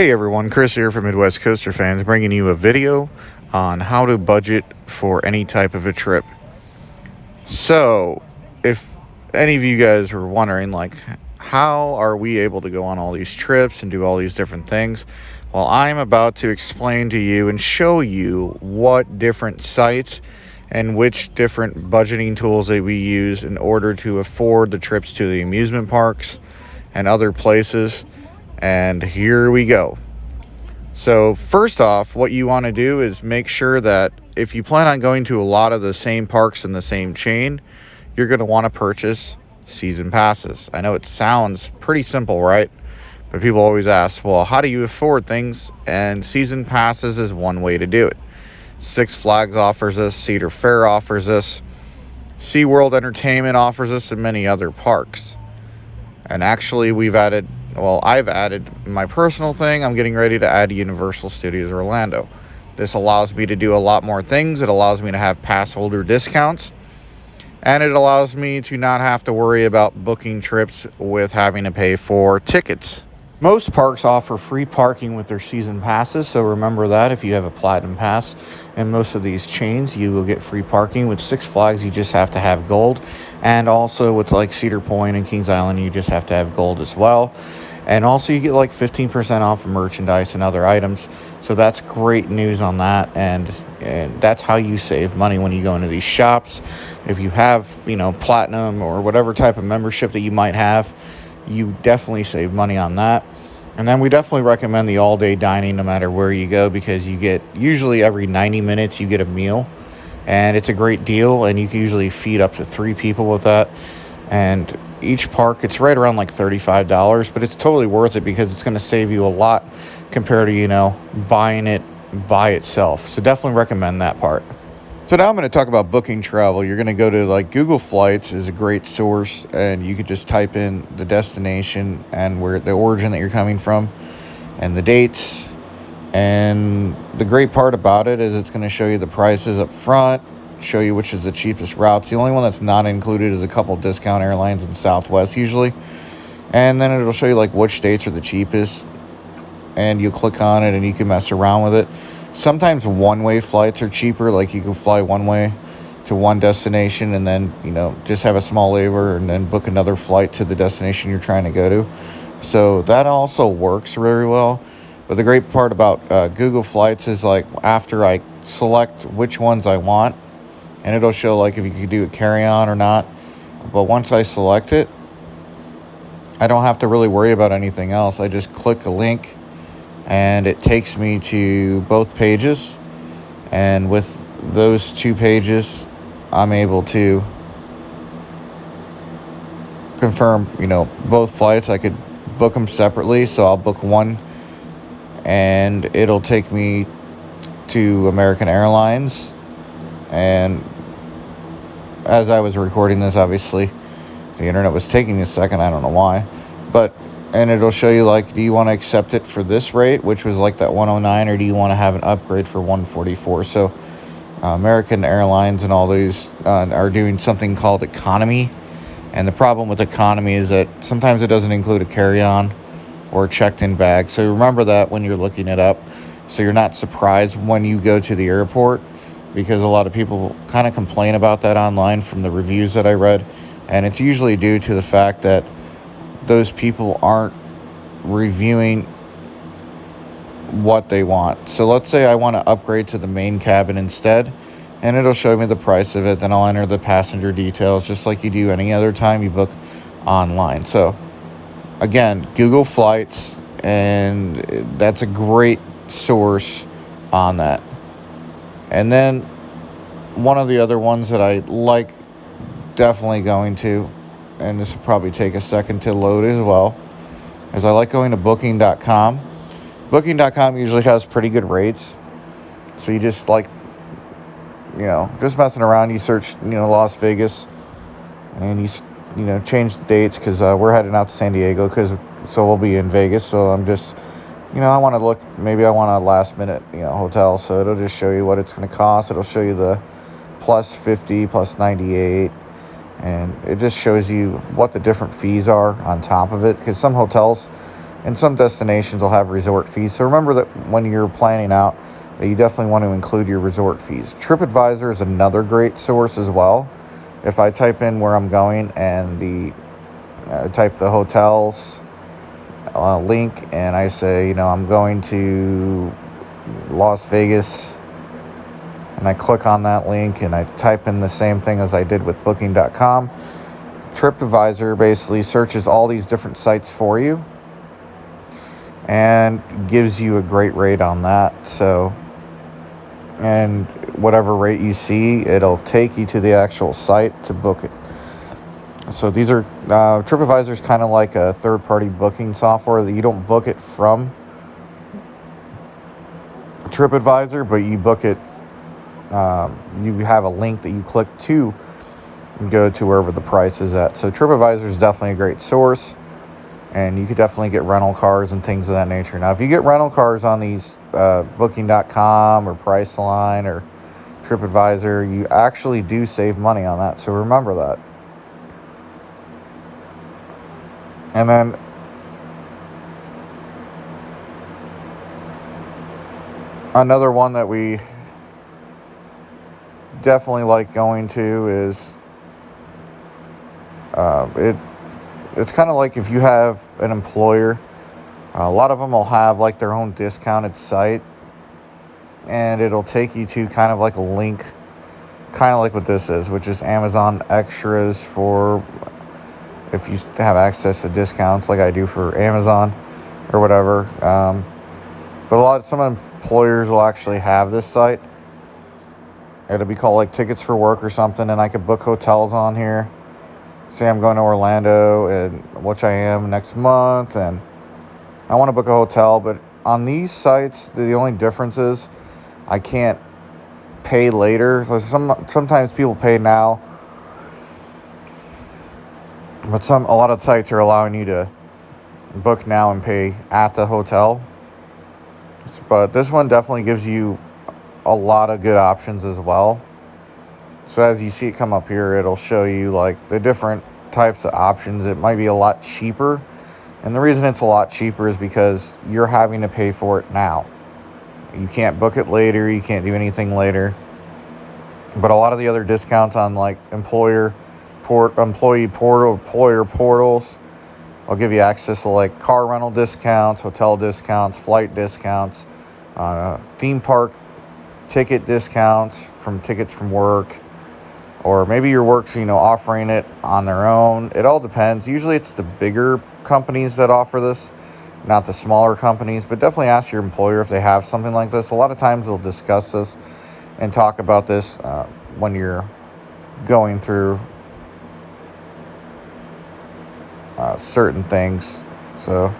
Hey everyone, Chris here from Midwest Coaster Fans, bringing you a video on how to budget for any type of a trip. So, if any of you guys were wondering, like, how are we able to go on all these trips and do all these different things? Well, I'm about to explain to you and show you what different sites and which different budgeting tools that we use in order to afford the trips to the amusement parks and other places. And here we go. So first off, what you want to do is make sure that if you plan on going to a lot of the same parks in the same chain, you're going to want to purchase season passes. I know it sounds pretty simple, right? But people always ask, well, how do you afford things? And season passes is one way to do it. Six Flags offers this, Cedar Fair offers this, SeaWorld Entertainment offers this, and many other parks. And actually, I've added my personal thing. I'm getting ready to add Universal Studios Orlando. This allows me to do a lot more things. It allows me to have pass holder discounts. And it allows me to not have to worry about booking trips with having to pay for tickets. Most parks offer free parking with their season passes, so remember that if you have a Platinum Pass. In most of these chains, you will get free parking. With Six Flags, you just have to have gold. And also with like Cedar Point and Kings Island, you just have to have gold as well. And also you get like 15% off of merchandise and other items. So that's great news on that. And that's how you save money when you go into these shops. If you have, Platinum or whatever type of membership that you might have, you definitely save money on that. And then we definitely recommend the all-day dining no matter where you go, because you get usually every 90 minutes you get a meal. And it's a great deal, and you can usually feed up to 3 people with that. And each park, it's right around like $35, but it's totally worth it because it's going to save you a lot compared to, buying it by itself. So definitely recommend that part. So now I'm going to talk about booking travel. You're going to go to like Google Flights is a great source, and you could just type in the destination and where the origin that you're coming from and the dates. And the great part about it is it's going to show you the prices up front, show you which is the cheapest routes. The only one that's not included is a couple discount airlines in Southwest usually. And then it'll show you like which states are the cheapest, and you'll click on it and you can mess around with it. Sometimes one-way flights are cheaper, like you can fly one way to one destination and then, just have a small layover and then book another flight to the destination you're trying to go to. So that also works very well. But the great part about Google Flights is like after I select which ones I want, and it'll show like if you could do a carry-on or not. But once I select it, I don't have to really worry about anything else. I just click a link and it takes me to both pages. And with those 2 pages, I'm able to confirm, both flights. I could book them separately, so I'll book one and it'll take me to American Airlines. And as I was recording this, obviously the internet was taking a second, I don't know why, and it'll show you like, do you want to accept it for this rate, which was like that 109, or do you want to have an upgrade for 144? So American Airlines and all these are doing something called economy. And the problem with economy is that sometimes it doesn't include a carry-on or a checked-in bag. So remember that when you're looking it up, so you're not surprised when you go to the airport, because a lot of people kind of complain about that online from the reviews that I read. And it's usually due to the fact that those people aren't reviewing what they want. So let's say I want to upgrade to the main cabin instead, and it'll show me the price of it. Then I'll enter the passenger details just like you do any other time you book online. So again, Google Flights, and that's a great source on that. And then one of the other ones that I like definitely going to, and this will probably take a second to load as well, is I like going to Booking.com. Booking.com usually has pretty good rates. So you just just messing around, you search, Las Vegas, and you change the dates, because we're heading out to San Diego, so we'll be in Vegas. So I'm just, I want to look, maybe I want a last minute, hotel. So it'll just show you what it's going to cost. It'll show you the plus 50, plus 98. And it just shows you what the different fees are on top of it, because some hotels And some destinations will have resort fees. So remember that when you're planning out, that you definitely want to include your resort fees. TripAdvisor is another great source as well. If I type in where I'm going and type the hotels link, and I say, I'm going to Las Vegas, and I click on that link and I type in the same thing as I did with Booking.com, TripAdvisor basically searches all these different sites for you and gives you a great rate on that. So, and whatever rate you see, it'll take you to the actual site to book it. So these are TripAdvisor is kind of like a third-party booking software that you don't book it from TripAdvisor, but you book it. You have a link that you click to and go to wherever the price is at. So TripAdvisor is definitely a great source, and you could definitely get rental cars and things of that nature. Now, if you get rental cars on these Booking.com or Priceline or TripAdvisor, you actually do save money on that. So remember that. And then another one that we definitely like going to is it's kind of like if you have an employer, a lot of them will have like their own discounted site, and it'll take you to kind of like a link, kind of like what this is, which is Amazon Extras for if you have access to discounts like I do for Amazon or whatever. But some employers will actually have this site. It'll be called like Tickets for Work or something, and I could book hotels on here. Say I'm going to Orlando, and which I am next month, and I want to book a hotel. But on these sites, the only difference is I can't pay later. So sometimes people pay now, but a lot of sites are allowing you to book now and pay at the hotel. But this one definitely gives you a lot of good options as well. So as you see it come up here, it'll show you like the different types of options. It might be a lot cheaper. And the reason it's a lot cheaper is because you're having to pay for it now. You can't book it later. You can't do anything later. But a lot of the other discounts on like employer portals, I'll give you access to like car rental discounts, hotel discounts, flight discounts, theme park ticket discounts from tickets from work, or maybe your work's offering it on their own. It all depends. Usually it's the bigger companies that offer this, not the smaller companies, but definitely ask your employer if they have something like this. A lot of times they'll discuss this and talk about this when you're going through certain things. So,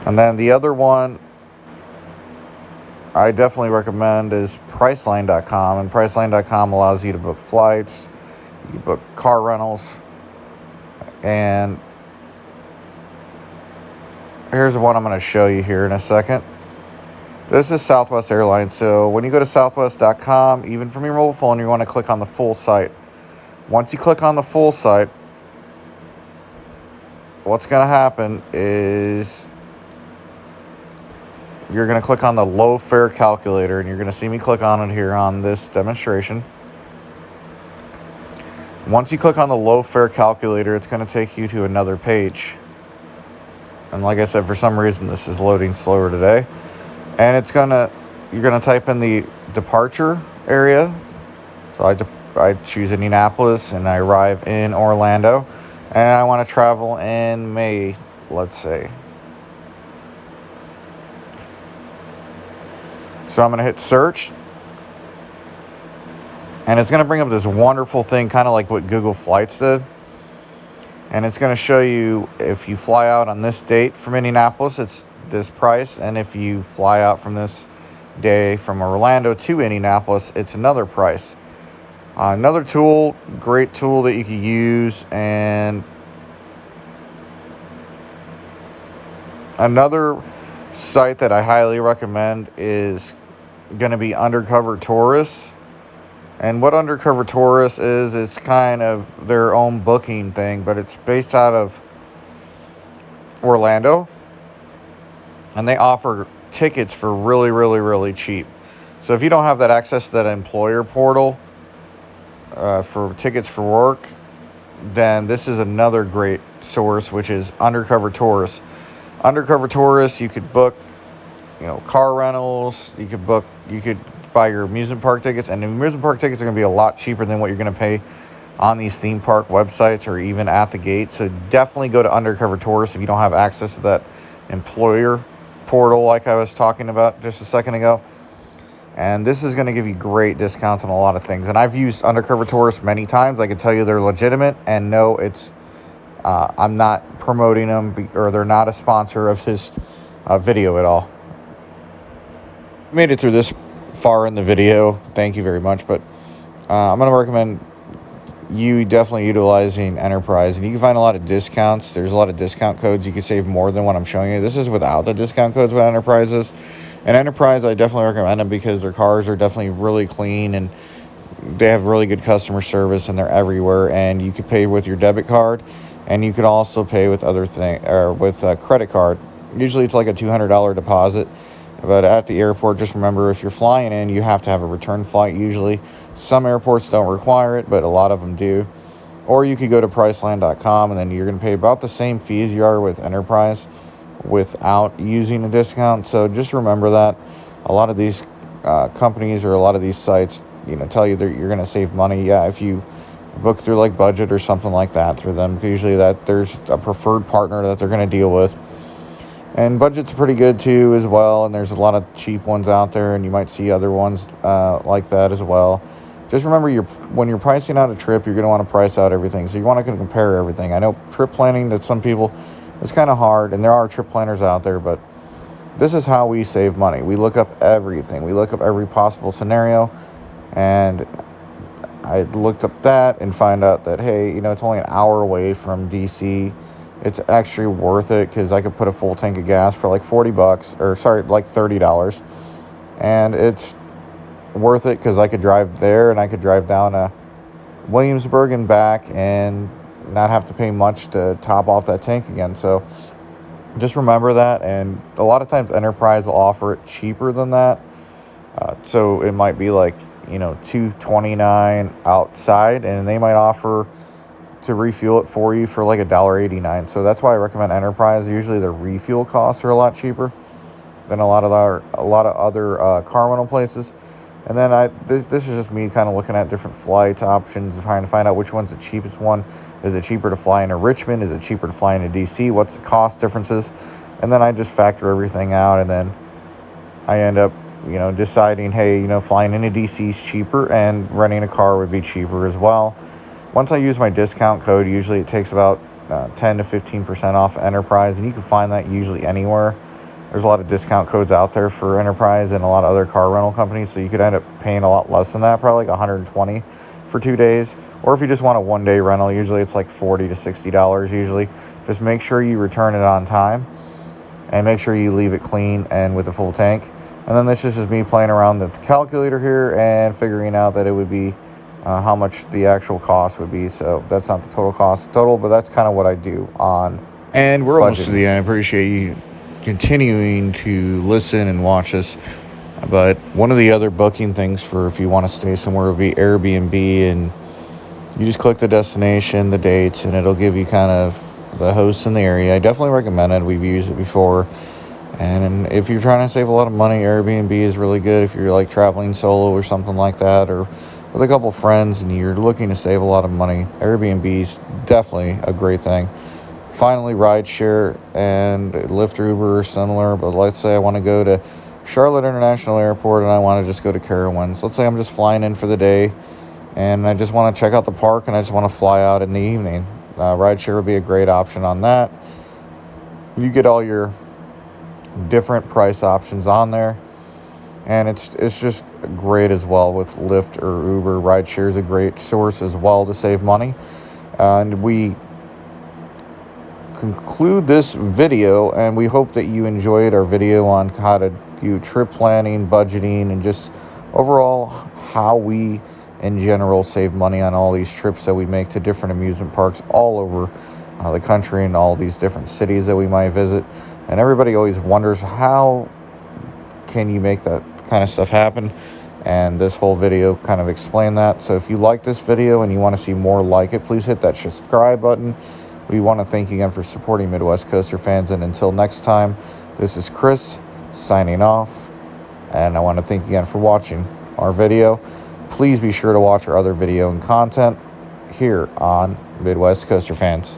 and then the other one I definitely recommend is Priceline.com, and Priceline.com allows you to book flights, you can book car rentals, and here's one I'm going to show you here in a second. This is Southwest Airlines. So when you go to Southwest.com, even from your mobile phone, you want to click on the full site. Once you click on the full site, what's going to happen is you're going to click on the low fare calculator, and you're going to see me click on it here on this demonstration. Once you click on the low fare calculator, it's going to take you to another page. And like I said, for some reason, this is loading slower today. And you're going to type in the departure area. So I choose Indianapolis, and I arrive in Orlando. And I want to travel in May, let's say. So I'm going to hit search, and it's going to bring up this wonderful thing, kind of like what Google Flights did. And it's going to show you if you fly out on this date from Indianapolis, it's this price. And if you fly out from this day from Orlando to Indianapolis, it's another price. Another tool, great tool that you can use, and another site that I highly recommend is going to be Undercover Tourist. And what Undercover Tourist is, it's kind of their own booking thing, but it's based out of Orlando, and they offer tickets for really, really, really cheap. So if you don't have that access to that employer portal for tickets for work, then this is another great source, which is Undercover Tourist. Undercover Tourist, you could book, car rentals. You could buy your amusement park tickets, and the amusement park tickets are going to be a lot cheaper than what you're going to pay on these theme park websites or even at the gate. So definitely go to Undercover Tourist if you don't have access to that employer portal like I was talking about just a second ago. And this is going to give you great discounts on a lot of things. And I've used Undercover Tourist many times. I can tell you they're legitimate, and no, I'm not promoting them, or they're not a sponsor of his video at all. Made it through this far in the video, thank you very much. But I'm going to recommend you definitely utilizing Enterprise, and you can find a lot of discounts. There's a lot of discount codes. You can save more than what I'm showing you. This is without the discount codes with Enterprises. And Enterprise, I definitely recommend them because their cars are definitely really clean, and they have really good customer service, and they're everywhere. And you could pay with your debit card, and you could also pay with with a credit card. Usually it's like a $200 deposit. But at the airport, just remember, if you're flying in, you have to have a return flight usually. Some airports don't require it, but a lot of them do. Or you could go to Priceline.com, and then you're going to pay about the same fees you are with Enterprise without using a discount. So just remember that. A lot of these companies or a lot of these sites, tell you that you're going to save money. Yeah, if you book through like Budget or something like that through them, usually that there's a preferred partner that they're going to deal with. And Budget's pretty good too as well, and there's a lot of cheap ones out there, and you might see other ones like that as well. Just remember, when you're pricing out a trip, you're going to want to price out everything. So you want to compare everything. I know trip planning to some people is kind of hard, and there are trip planners out there, but this is how we save money. We look up everything. We look up every possible scenario, and I looked up that and find out that, hey, it's only an hour away from DC. It's actually worth it because I could put a full tank of gas for like like $30. And it's worth it because I could drive there and I could drive down to Williamsburg and back and not have to pay much to top off that tank again. So just remember that. And a lot of times Enterprise will offer it cheaper than that. So it might be like, $2.29 outside, and they might offer to refuel it for you for like $1.89. So that's why I recommend Enterprise. Usually their refuel costs are a lot cheaper than a lot of other car rental places. And then this is just me kind of looking at different flight options and trying to find out which one's the cheapest one. Is it cheaper to fly into Richmond? Is it cheaper to fly into DC? What's the cost differences? And then I just factor everything out, and then I end up deciding, hey, flying into DC is cheaper, and renting a car would be cheaper as well. Once I use my discount code, usually it takes about 10 to 15% off Enterprise, and you can find that usually anywhere. There's a lot of discount codes out there for Enterprise and a lot of other car rental companies, so you could end up paying a lot less than that, probably like $120 for 2 days. Or if you just want a one-day rental, usually it's like $40 to $60 usually. Just make sure you return it on time, and make sure you leave it clean and with a full tank. And then this is just me playing around with the calculator here and figuring out that it would be how much the actual cost would be. So that's not the total cost but that's kind of what I do on. And we're almost to the end. I appreciate you continuing to listen and watch us. But one of the other booking things for if you want to stay somewhere would be Airbnb, and you just click the destination, the dates, and it'll give you kind of the hosts in the area. I definitely recommend it. We've used it before. And if you're trying to save a lot of money, Airbnb is really good if you're like traveling solo or something like that, or with a couple friends and you're looking to save a lot of money. Airbnb is definitely a great thing. Finally, rideshare and Lyft or Uber are similar, but let's say I want to go to Charlotte International Airport and I want to just go to Carowinds. Let's say I'm just flying in for the day and I just want to check out the park and I just want to fly out in the evening. Rideshare would be a great option on that. You get all your different price options on there, and it's just great as well with Lyft or Uber. Rideshare is a great source as well to save money. And we conclude this video, and we hope that you enjoyed our video on how to do trip planning, budgeting, and just overall how we in general save money on all these trips that we make to different amusement parks all over the country and all these different cities that we might visit. And everybody always wonders, how can you make that kind of stuff happen? And this whole video kind of explained that. So if you like this video and you want to see more like it, please hit that subscribe button. We want to thank you again for supporting Midwest Coaster fans. And until next time, this is Chris signing off. And I want to thank you again for watching our video. Please be sure to watch our other video and content here on Midwest Coaster Fans.